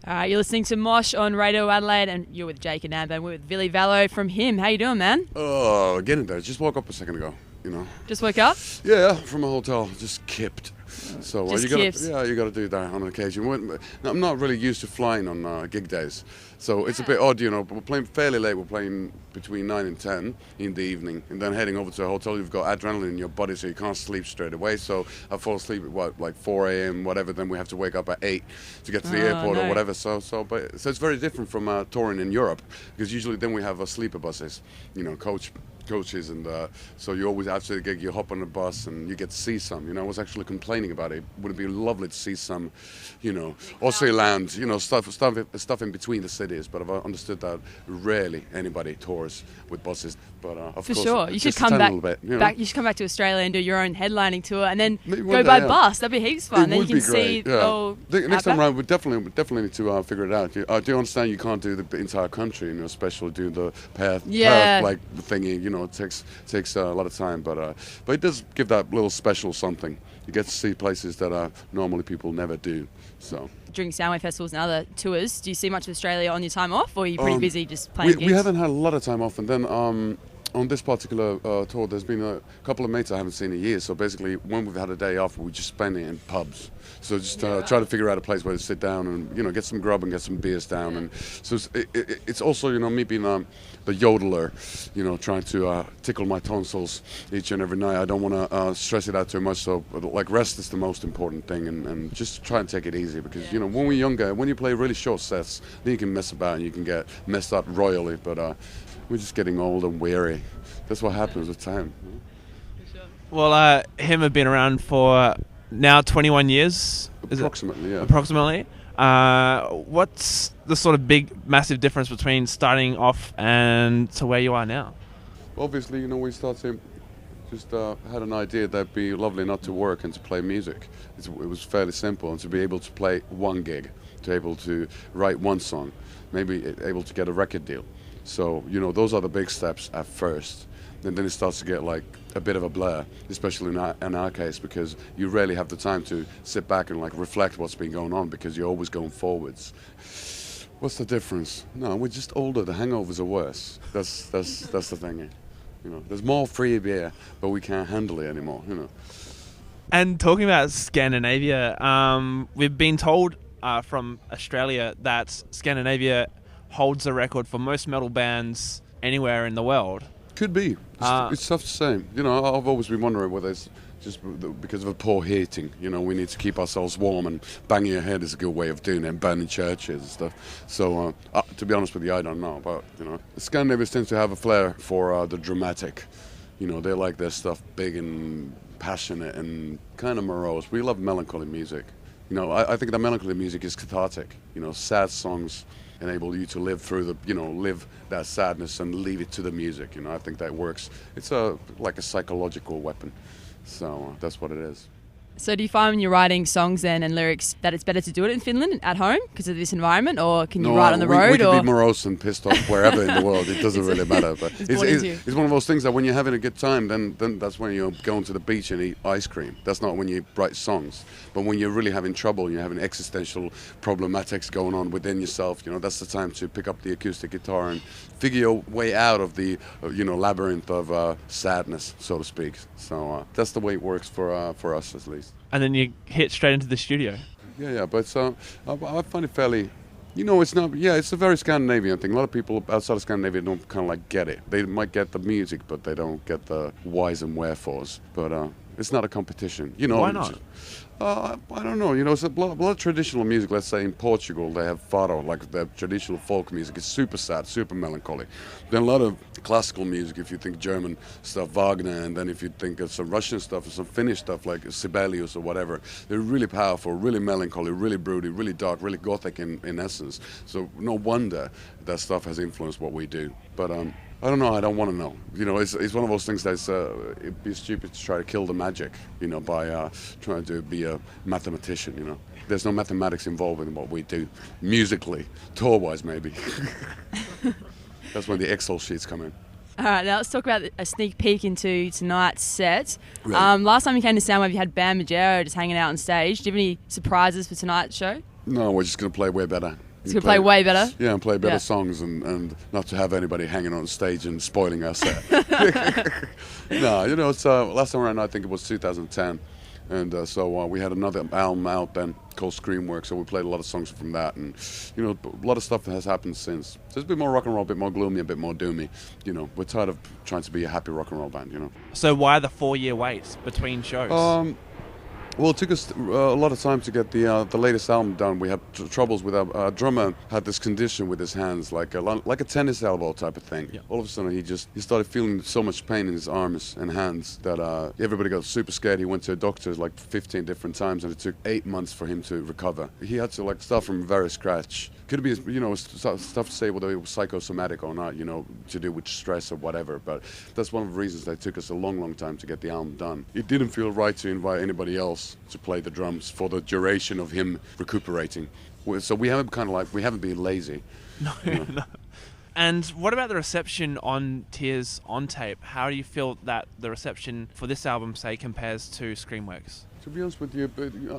You're listening to Mosh on Radio Adelaide, and you're with Jake and Amber, and we're with Ville Valo from him. How you doing, man? Oh, getting there. Just woke up a second ago, you know. Just woke up? Yeah, from a hotel. Just kipped. So Just you gotta, kips. yeah, you got to do that on occasion. I'm not really used to flying on gig days, so it's a bit odd, you know. But we're playing fairly late. We're playing between 9 and 10 in the evening, and then heading over to a hotel. You've got adrenaline in your body, so you can't sleep straight away. So I fall asleep at like 4 a.m. whatever. Then we have to wake up at 8 to get to the airport or whatever. So it's very different from touring in Europe, because usually then we have sleeper buses, you know, coaches, and so you always, after the gig, you hop on a bus and you get to see some, you know. I was actually complaining about it. Would it be lovely to see some, you know, Aussie land, you know, stuff in between the cities, but I've understood that rarely anybody tours with buses. But of For course, sure. You should just come a back, little bit, you know. you should come back to Australia and do your own headlining tour, and then Maybe go one by day, yeah. bus. That'd be heaps fun. It Then you would can be see great, yeah. all Next time outback. around, we definitely need to figure it out. I do understand you can't do the entire country, you know, especially do the path like thingy. You know, it takes a lot of time, but it does give that little special something. You get to see places that normally people never do. So During Soundwave festivals and other tours, do you see much of Australia on your time off, or are you pretty busy just playing gigs? we haven't had a lot of time off, and then on this particular tour, there's been a couple of mates I haven't seen in years. So basically, when we've had a day off, we just spend it in pubs. So just try to figure out a place where to sit down and, you know, get some grub and get some beers down. And so it's also, you know, me being the yodeler, you know, trying to tickle my tonsils each and every night. I don't want to stress it out too much. So like rest is the most important thing, and just try and take it easy, because you know, when we're younger, when you play really short sets, then you can mess about and you can get messed up royally. But we're just getting old and weary. That's what happens with time. Well, him have been around for now 21 years. Approximately, yeah. Approximately. What's the sort of big, massive difference between starting off and to where you are now? Obviously, you know, we started, just had an idea that it'd be lovely not to work and to play music. It was fairly simple, and to be able to play one gig, to be able to write one song, maybe able to get a record deal. So, you know, those are the big steps at first. And then it starts to get like a bit of a blur, especially in our case, because you rarely have the time to sit back and like reflect what's been going on, because you're always going forwards. What's the difference? No, we're just older. The hangovers are worse. That's the thing. You know, there's more free beer, but we can't handle it anymore. You know. And talking about Scandinavia, we've been told from Australia that Scandinavia holds the record for most metal bands anywhere in the world. Could be. It's tough to say. You know, I've always been wondering whether it's just because of the poor heating. You know, we need to keep ourselves warm, and banging your head is a good way of doing it, and burning churches and stuff. So, to be honest with you, I don't know. But, you know, the Scandinavians tend to have a flair for the dramatic. You know, they like their stuff big and passionate and kind of morose. We love melancholy music. You know, I think that melancholy music is cathartic. You know, sad songs enable you to live through live that sadness and leave it to the music. You know, I think that works. It's like a psychological weapon. So that's what it is. So do you find when you're writing songs then and lyrics that it's better to do it in Finland at home because of this environment, or can you write on the road? We can be morose and pissed off wherever in the world. It doesn't really matter. But it's one of those things that when you're having a good time, then that's when you're going to the beach and eat ice cream. That's not when you write songs. But when you're really having trouble, you're having existential problematics going on within yourself, you know, that's the time to pick up the acoustic guitar and figure your way out of the labyrinth of sadness, so to speak. So that's the way it works for us, at least. And then you hit straight into the studio. Yeah, but I find it fairly, you know, it's a very Scandinavian thing. A lot of people outside of Scandinavia don't kind of like get it. They might get the music, but they don't get the whys and wherefores. But it's not a competition, you know. Why not? I don't know. You know, it's a lot of traditional music. Let's say in Portugal, they have fado, like their traditional folk music. It's super sad, super melancholy. Then a lot of classical music, if you think German stuff, Wagner, and then if you think of some Russian stuff or some Finnish stuff like Sibelius or whatever, they're really powerful, really melancholy, really broody, really dark, really gothic in essence. So no wonder that stuff has influenced what we do. But I don't know. I don't want to know. You know, it's one of those things that's it'd be stupid to try to kill the magic, you know, by trying to be a mathematician. You know, there's no mathematics involved in what we do, musically, tour-wise, maybe. That's when the Excel sheets come in. All right, now let's talk about a sneak peek into tonight's set. Right. Last time you came to Soundwave, you had Bam Majero just hanging out on stage. Do you have any surprises for tonight's show? No, we're just going to play way better. It's going to play way better. Yeah, and play better songs and not to have anybody hanging on stage and spoiling our set. No, you know, it's last time around I think it was 2010. And so we had another album out then called Screamworks, so we played a lot of songs from that, and you know, a lot of stuff has happened since. So it's a bit more rock and roll, a bit more gloomy, a bit more doomy. You know, we're tired of trying to be a happy rock and roll band, you know. So why the 4-year wait between shows? Well, it took us a lot of time to get the latest album done. We had troubles with our drummer had this condition with his hands, like a tennis elbow type of thing. Yeah. All of a sudden, he started feeling so much pain in his arms and hands that everybody got super scared. He went to a doctor like 15 different times, and it took 8 months for him to recover. He had to like start from very scratch. Could be, you know, stuff to say whether it was psychosomatic or not, you know, to do with stress or whatever. But that's one of the reasons that it took us a long, long time to get the album done. It didn't feel right to invite anybody else to play the drums for the duration of him recuperating. So we haven't been lazy. No, you know? No. And what about the reception on Tears on Tape? How do you feel that the reception for this album, say, compares to Screamworks? To be honest with you,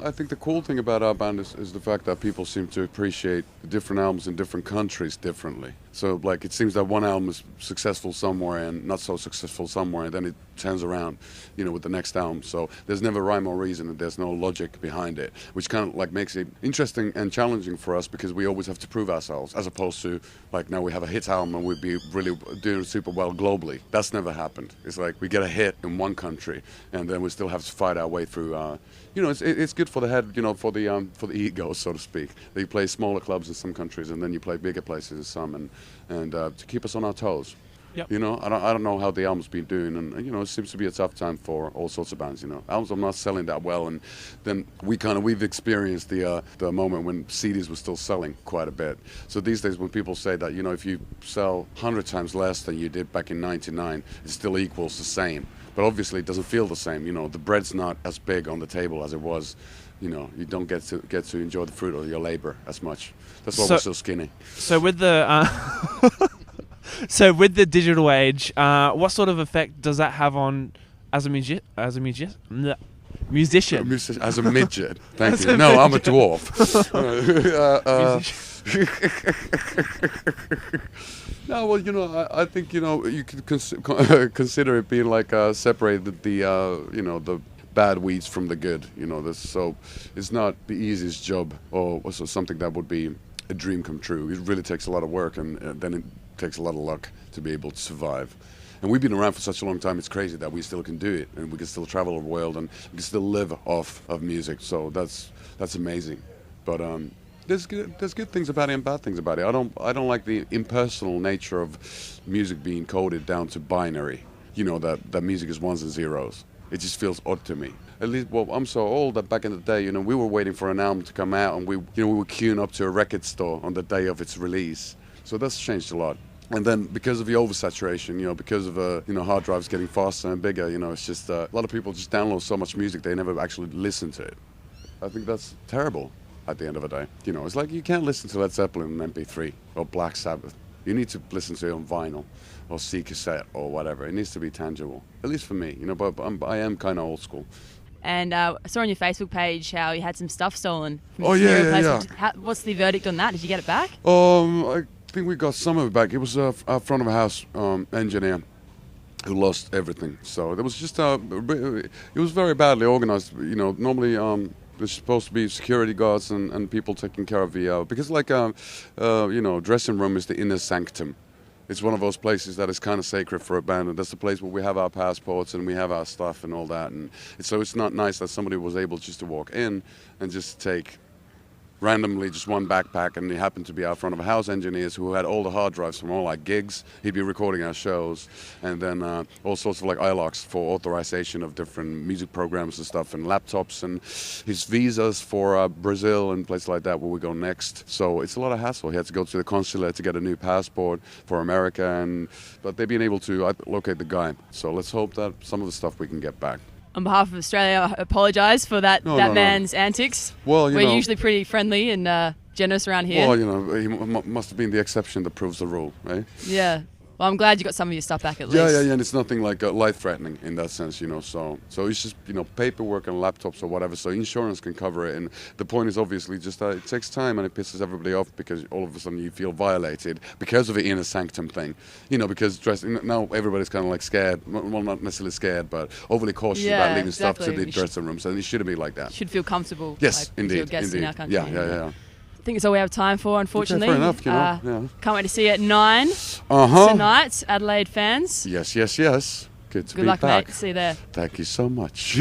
I think the cool thing about our band is the fact that people seem to appreciate different albums in different countries differently. So, like, it seems that one album is successful somewhere and not so successful somewhere, and then it turns around, you know, with the next album. So there's never rhyme or reason, and there's no logic behind it, which kind of, like, makes it interesting and challenging for us because we always have to prove ourselves, as opposed to, like, now we have a hit album and we'd be really doing super well globally. That's never happened. It's like we get a hit in one country, and then we still have to fight our way through, you know, it's good for the head, you know, for the ego, so to speak. That you play smaller clubs in some countries, and then you play bigger places in some, and to keep us on our toes. Yep. You know, I don't know how the album's been doing, and you know, it seems to be a tough time for all sorts of bands. You know, albums are not selling that well, and then we've experienced the moment when CDs were still selling quite a bit. So these days, when people say that, you know, if you sell 100 times less than you did back in '99, it still equals the same. But obviously, it doesn't feel the same. You know, the bread's not as big on the table as it was. You know, you don't get to enjoy the fruit of your labor as much. That's why we're so skinny. So with the so with the digital age, what sort of effect does that have on as a musician? As a midget. Thank you. No, I'm a dwarf. No, well, you know, I think, you know, you could consider it being like separated the you know, the bad weeds from the good. You know, so it's not the easiest job or also something that would be a dream come true. It really takes a lot of work, and then it takes a lot of luck to be able to survive. And we've been around for such a long time, it's crazy that we still can do it, and we can still travel the world, and we can still live off of music. So that's amazing. But there's good things about it and bad things about it. I don't like the impersonal nature of music being coded down to binary. You know, that music is ones and zeros. It just feels odd to me. At least, well, I'm so old that back in the day, you know, we were waiting for an album to come out, and we were queuing up to a record store on the day of its release. So that's changed a lot. And then because of the oversaturation, you know, because of you know, hard drives getting faster and bigger, you know, it's just a lot of people just download so much music they never actually listen to it. I think that's terrible at the end of the day. You know, it's like you can't listen to Led Zeppelin on MP3 or Black Sabbath. You need to listen to it on vinyl or see cassette or whatever. It needs to be tangible, at least for me, you know, but I am kind of old school. And I saw on your Facebook page how you had some stuff stolen. Oh, yeah. What's the verdict on that? Did you get it back? I think we got some of it back. It was a front of a house engineer who lost everything. So there was just it was very badly organized. You know, normally there's supposed to be security guards and people taking care of the because like you know, dressing room is the inner sanctum. It's one of those places that is kind of sacred for a band, and that's the place where we have our passports and we have our stuff and all that. And so it's not nice that somebody was able just to walk in and just take randomly just one backpack, and he happened to be our front of house engineers who had all the hard drives from all our gigs. He'd be recording our shows, and then all sorts of like iLogs for authorization of different music programs and stuff, and laptops, and his visas for Brazil and places like that where we go next. So it's a lot of hassle. He had to go to the consulate to get a new passport for America, but they've been able to locate the guy. So let's hope that some of the stuff we can get back. On behalf of Australia, I apologise for that man's antics. Well, we're usually pretty friendly and generous around here. Well, you know, he must have been the exception that proves the rule, right? Yeah. Well, I'm glad you got some of your stuff back at Yeah, least. yeah, yeah, and it's nothing like life-threatening in that sense, you know. So it's just paperwork and laptops or whatever. So insurance can cover it, and the point is obviously just that it takes time and it pisses everybody off because all of a sudden you feel violated because of the inner sanctum thing, because now everybody's kind of like scared. Well, not necessarily scared, but overly cautious about leaving stuff to the dressing rooms, and it shouldn't be like that. Should feel comfortable. Yes, with your indeed, guests in our indeed. country. Yeah. I think it's all we have time for, unfortunately. Okay, fair enough, yeah. Can't wait to see you at 9 Uh-huh. tonight, Adelaide fans. Yes. Good to Good be luck, back. mate. See you there. Thank you so much.